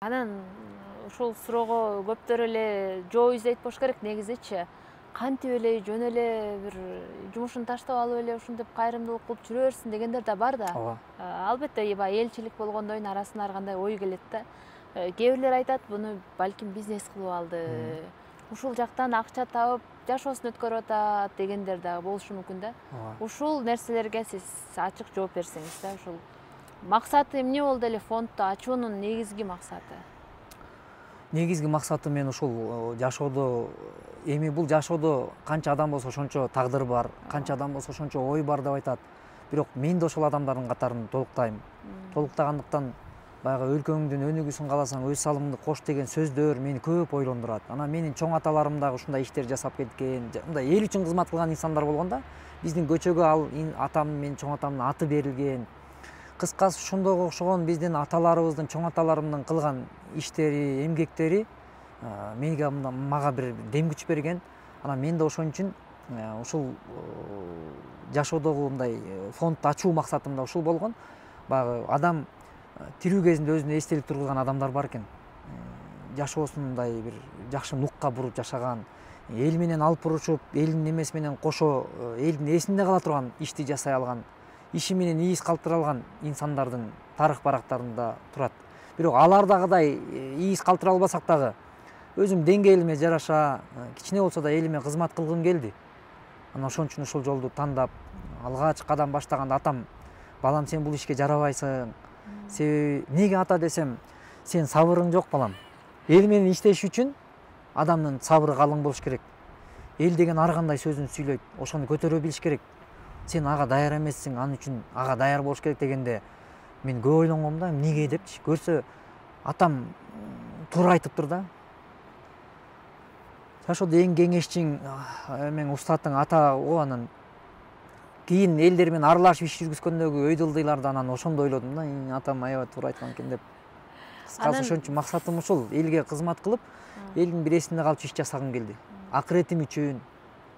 Анан ушул суроого көптөр эле жоо издейт болуш керек негизичи. Кантип эле жөн эле бир жумушун таштап алып эле ушинтип кайрымдуулук кылып жүрө берсин дегендер да бар да. Ооба. Албетте баягы элчилик болгондойдун арасына ар кандай ой келет да. Кээ бирлер айтат, буну балким бизнес кылып алды. Ушул жактан акча табып жашоосун өткөрүп атат дегендер дагы болушу мүмкүн да. Ооба. Ушул нерселерге сиз ачык жооп берсеңиз да, ушул максаты эмне болду эле фондду ачуунун негизги максаты? Негизги максаты мен ушул жашоодо эми бул жашоодо канча адам болсо ошончо тагдыр бар, канча адам болсо ошончо ой бар деп айтат. Бирок мен да ошол адамдардын катарын толуктайм. Толуктагандыктан баягы өлкөңдүн өнүгүүсүн кааласаң өз салымыңды кош деген сөздөр мени көп ойлондурат. Анан менин чоң аталарым дагы ушундай иштерди жасап кеткен, мындай эл үчүн кызмат кылган инсандар болгон да. Биздин көчөгө ал атам, менин чоң атамдын аты берилген. Кыскасы ошондойго окшогон биздин аталарыбыздын, чоң аталарымдын кылган иштери, эмгектери мага бир дем күч берген. Анан мен да ошон үчүн ушул жашоодогу мындай фондду ачуу максатым да ушул болгон. Баягы адам тирүү кезинде өзүнө эстелик тургузган адамдар бар экен. Жашоосун мындай бир жакшы нукка буруп жашаган, эл менен алып урушуп, элдин немеси менен кошо элдин эсинде кала турган ишти жасай алган, иши менен ийиз калтыра алган инсандардын тарых барактарында турат. Бирок алардагыдай ийиз калтыра албасак дагы өзүм деңгээлиме жараша кичине болсо да элиме кызмат кылгым келди. Анан ошон үчүн ушул жолду тандап, алгач кадам баштаганда атам, балам сен бул ишке жарабайсың. Себеби неге ата десем, сен сабырың жок балам. Эл менен иштеш үчүн адамдын сабыры калың болуш керек. Эл деген ар кандай сөзүн сүйлөйт, ошону көтөрө билиш керек. Сен ага даяр эмессиң, ал үчүн ага даяр болуш керек дегенде мен көп ойлонгом да, эмнеге депчи. Көрсө атам туура айтыптыр да. Жашоодо эң кеңешчиң эмен устатың ата го. Анан кийин элдер менен аралашып иш жүргүзгөндөгү өйдөлдүйларды анан ошондо ойлодум да, атам аябай туура айткан экен деп. Кыскасы ошон үчүн максатым ушул, элге кызмат кылып, элдин бир эсинде калчу иш жасагым келди. Акыретим үчүн,